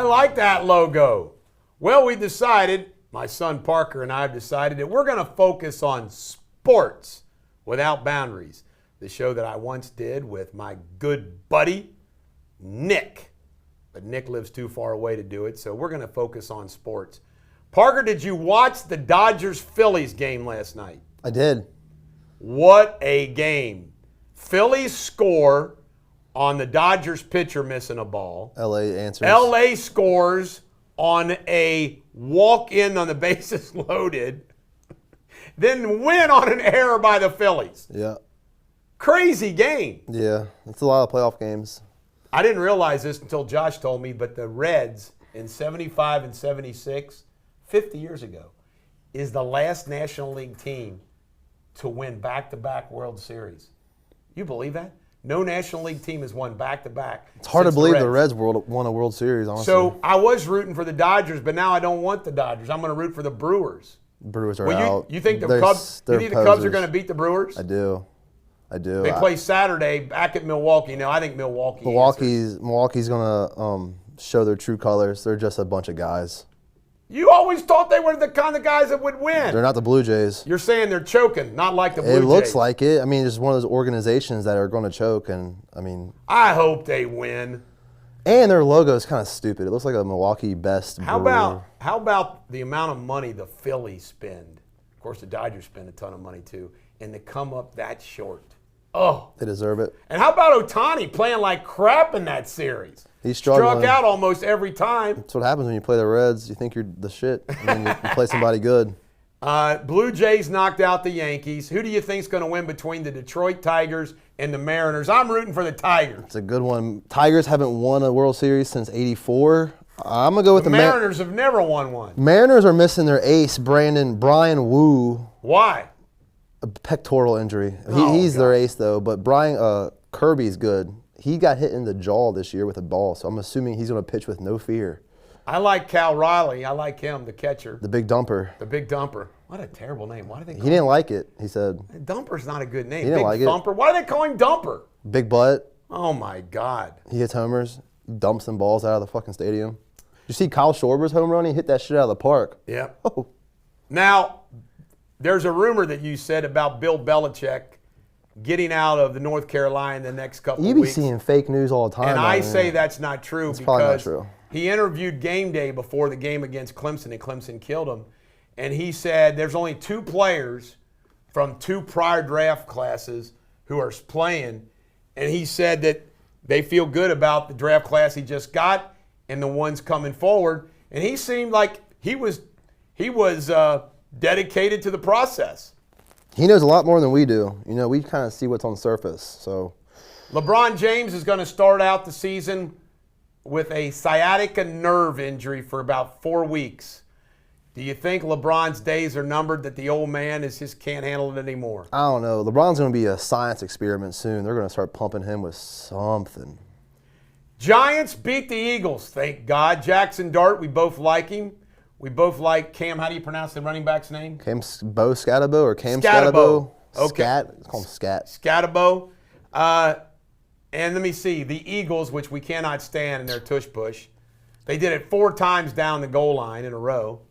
like that logo. Well, we decided, my son Parker and I have decided that we're going to focus on sports without boundaries. The show that I once did with my good buddy, Nick. But Nick lives too far away to do it, so we're going to focus on sports. Parker, did you watch the Dodgers-Phillies game last night? I did. What a game. Phillies score on the Dodgers pitcher missing a ball. LA answers. LA scores on a walk-in on the bases loaded, then win on an error by the Phillies. Yeah. Crazy game. Yeah, it's a lot of playoff games. I didn't realize this until Josh told me, but the Reds in 75 and 76, 50 years ago, is the last National League team to win back-to-back World Series. You believe that? No National League team has won back-to-back. It's hard to believe the Reds won a World Series, honestly. So I was rooting for the Dodgers, but now I don't want the Dodgers. I'm going to root for the Brewers. Brewers are out. You think the Cubs are going to beat the Brewers? I do. They play Saturday back at Milwaukee. Now, I think Milwaukee's going to show their true colors. They're just a bunch of guys. You always thought they were the kind of guys that would win. They're not the Blue Jays. You're saying they're choking, not like the Blue Jays. It looks like it. I mean, it's one of those organizations that are going to choke, and I mean. I hope they win. And their logo is kind of stupid. It looks like a Milwaukee best. How about the amount of money the Phillies spend? Of course, the Dodgers spend a ton of money too, and to come up that short. Oh, they deserve it. And how about Ohtani playing like crap in that series? He struck out almost every time. That's what happens when you play the Reds. You think you're the shit, and then you play somebody good. Blue Jays knocked out the Yankees. Who do you think is going to win between the Detroit Tigers and the Mariners? I'm rooting for the Tigers. It's a good one. Tigers haven't won a World Series since '84. I'm going to go with the Mariners have never won one. Mariners are missing their ace, Brian Wu. Why? A pectoral injury. He's their ace, though. But Kirby's good. He got hit in the jaw this year with a ball, so I'm assuming he's going to pitch with no fear. I like Cal Riley. I like him, the catcher. The big dumper. The big dumper. What a terrible name. Why do they call He didn't like it, he said. Dumper's not a good name. He didn't like Thumper. Why do they call him Dumper? Big butt. Oh, my God. He hits homers. He dumps some balls out of the fucking stadium. You see Kyle Schwarber's home run? He hit that shit out of the park. Yeah. Oh. Now, there's a rumor that you said about Bill Belichick getting out of the North Carolina the next couple of weeks. You be seeing fake news all the time. And I say that's not true probably not because true. He interviewed game day before the game against Clemson, and Clemson killed him. And he said there's only 2 players from 2 prior draft classes who are playing. And he said that they feel good about the draft class he just got and the ones coming forward. And he seemed like he was dedicated to the process. He knows a lot more than we do. You know, we kind of see what's on the surface. So, LeBron James is going to start out the season with a sciatica nerve injury for about 4 weeks. Do you think LeBron's days are numbered, that the old man just can't handle it anymore? I don't know. LeBron's going to be a science experiment soon. They're going to start pumping him with something. Giants beat the Eagles, thank God. Jackson Dart, we both like him. We both like Cam. How do you pronounce the running back's name? Cam Scatabo or Cam Scatabo? Okay. Let's call him Scat. Scatabo. And let me see. The Eagles, which we cannot stand in their tush-push, they did it 4 times down the goal line in a row.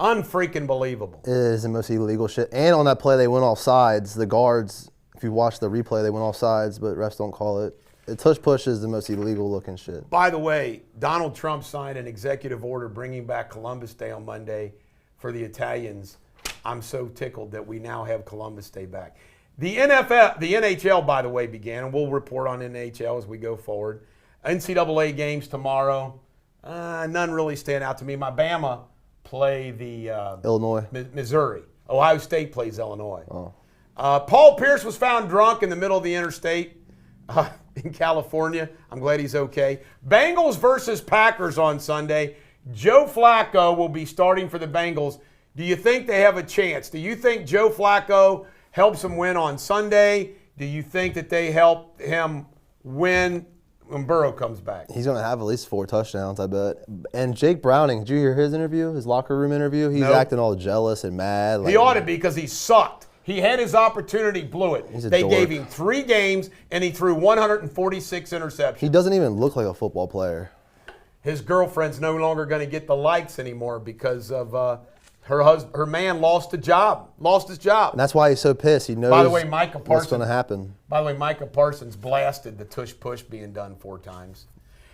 Unfreaking believable. It is the most illegal shit. And on that play, they went off sides. The guards, if you watch the replay, they went off sides, but refs don't call it. The tush-push is the most illegal-looking shit. By the way, Donald Trump signed an executive order bringing back Columbus Day on Monday for the Italians. I'm so tickled that we now have Columbus Day back. The NHL, by the way, began, and we'll report on NHL as we go forward. NCAA games tomorrow. None really stand out to me. My Bama play the Illinois. Missouri. Ohio State plays Illinois. Oh. Paul Pierce was found drunk in the middle of the interstate in California. I'm glad he's okay. Bengals versus Packers on Sunday. Joe Flacco will be starting for the Bengals. Do you think they have a chance? Do you think Joe Flacco helps them win on Sunday? Do you think that they help him win when Burrow comes back? He's going to have at least 4 touchdowns, I bet. And Jake Browning, did you hear his interview, his locker room interview? He's acting all jealous and mad. He ought to be because he sucked. He had his opportunity, blew it. They dork. gave him 3 games, and he threw 146 interceptions. He doesn't even look like a football player. his girlfriend's no longer going to get the likes anymore because of her man lost his job. And that's why he's so pissed. He knows By the way, Micah Parsons, what's going to happen. By the way, Micah Parsons blasted the tush push being done 4 times.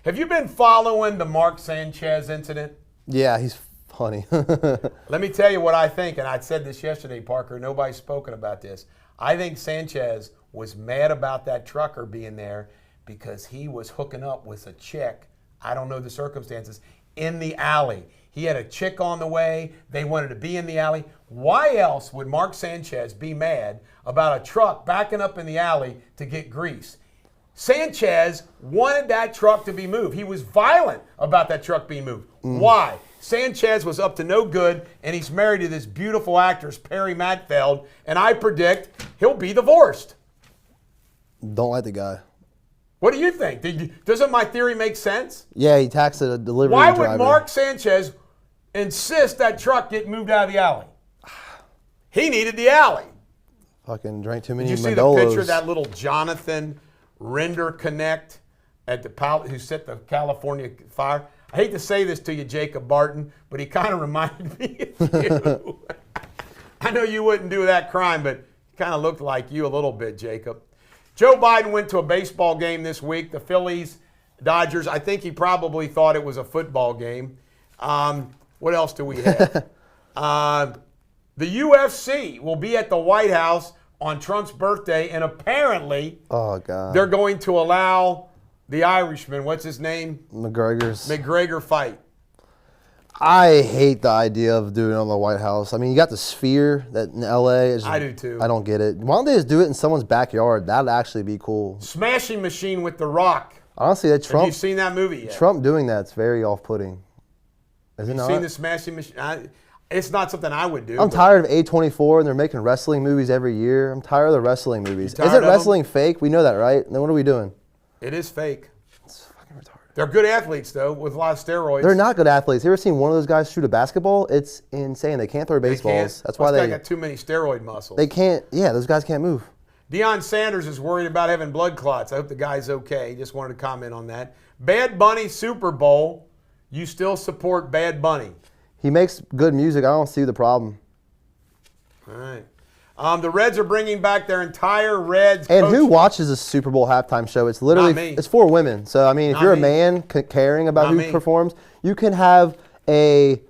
Have you been following the Mark Sanchez incident? Yeah, he's funny. Let me tell you what I think, and I said this yesterday, Parker. Nobody's spoken about this. I think Sanchez was mad about that trucker being there because he was hooking up with a chick, I don't know the circumstances, in the alley. He had a chick on the way. They wanted to be in the alley. Why else would Mark Sanchez be mad about a truck backing up in the alley to get grease? Sanchez wanted that truck to be moved. He was violent about that truck being moved. Why? Sanchez was up to no good, and he's married to this beautiful actress, Perry Matfeld, and I predict he'll be divorced. Don't like the guy. What do you think? Doesn't my theory make sense? Yeah, he taxed a delivery Why driver. would Mark Sanchez insist that truck get moved out of the alley? He needed the alley. Fucking drank too many Did you see Mandolos. the picture of that little Jonathan Render Connect at who set the California fire? I hate to say this to you, Jacob Barton, but he kind of reminded me of you. I know you wouldn't do that crime, but he kind of looked like you a little bit, Jacob. Joe Biden went to a baseball game this week, the Phillies, Dodgers. I think he probably thought it was a football game. What else do we have? The UFC will be at the White House on Trump's birthday, and apparently they're going to allow the Irishman, what's his name? McGregor fight. I hate the idea of doing it on the White House. I mean, you got the Sphere that in L.A. I do too. I don't get it. Why don't they just do it in someone's backyard? That'd actually be cool. Smashing Machine with The Rock. Honestly, that Trump. Have you seen that movie yet? Trump doing that's very off-putting. Is it not? Seen the Smashing Machine? It's not something I would do. I'm tired of A24 and they're making wrestling movies every year. I'm tired of the wrestling movies. Isn't wrestling fake? We know that, right? Then what are we doing? It is fake. It's fucking retarded. They're good athletes, though, with a lot of steroids. They're not good athletes. You ever seen one of those guys shoot a basketball? It's insane. They can't throw baseballs. That's why they got too many steroid muscles. They can't. Yeah, those guys can't move. Deion Sanders is worried about having blood clots. I hope the guy's okay. Just wanted to comment on that. Bad Bunny Super Bowl. You still support Bad Bunny? He makes good music. I don't see the problem. All right. The Reds are bringing back their entire Reds. And who watches a Super Bowl halftime show? It's literally it's for women. So I mean, if you're a man caring about who performs, you can have a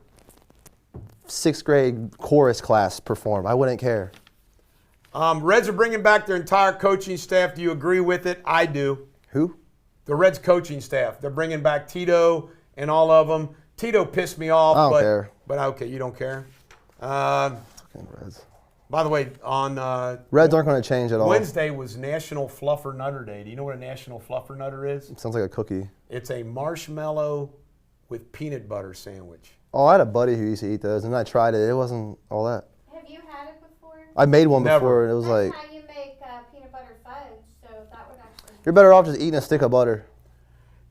6th grade chorus class perform. I wouldn't care. Reds are bringing back their entire coaching staff. Do you agree with it? I do. Who? The Reds coaching staff. They're bringing back Tito and all of them. Tito pissed me off. I don't care. But okay, you don't care. Fucking Reds. By the way, on Reds aren't going to change at all. Wednesday was National Fluffer Nutter Day. Do you know what a National Fluffer Nutter is? It sounds like a cookie. It's a marshmallow with peanut butter sandwich. Oh, I had a buddy who used to eat those, and I tried it. It wasn't all that. Have you had it before? I made one Never. before, and it was That's like... how you make peanut butter fudge, so that would actually... You're better off just eating a stick of butter.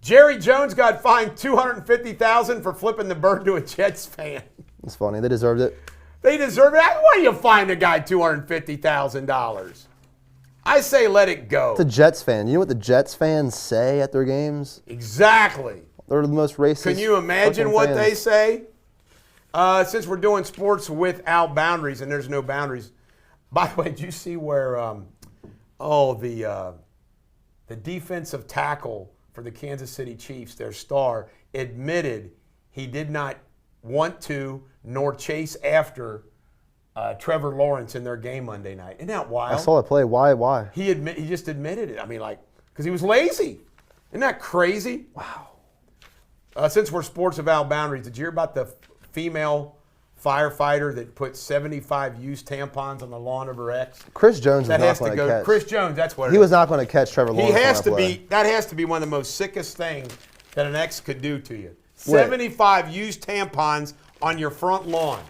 Jerry Jones got fined $250,000 for flipping the bird to a Jets fan. It's funny. They deserved it. They deserve it. Why do you fine a guy $250,000? I say let it go. It's a Jets fan. You know what the Jets fans say at their games? Exactly. They're the most racist. Can you imagine what they say? Since we're doing sports without boundaries, and there's no boundaries. By the way, did you see where the defensive tackle for the Kansas City Chiefs, their star, admitted he did not want to nor chase after Trevor Lawrence in their game Monday night. Isn't that wild? I saw it play. Why? He just admitted it. I mean, because he was lazy. Isn't that crazy? Wow. Since we're sports without boundaries, did you hear about the female firefighter that put 75 used tampons on the lawn of her ex? Chris Jones That was has not to going go. catch. Chris Jones, that's what He was not going to catch Trevor Lawrence. He has on to that play. be. That has to be one of the most sickest things that an ex could do to you. Wait. 75 used tampons on your front lawn.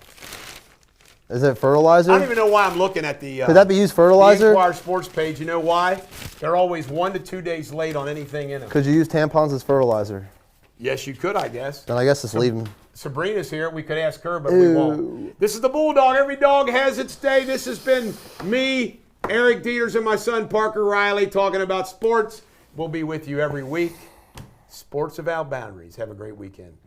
Is it fertilizer? I don't even know why I'm looking at the. Could that be used the fertilizer? Inquirer Sports page. You know why? They're always 1 to 2 days late on anything in them. Could you use tampons as fertilizer? Yes, you could, I guess. Then I guess just leave them. Sabrina's here. We could ask her, but we won't. This is the Bulldog. Every dog has its day. This has been me, Eric Deters, and my son Parker Riley talking about sports. We'll be with you every week. Sports Without Boundaries. Have a great weekend.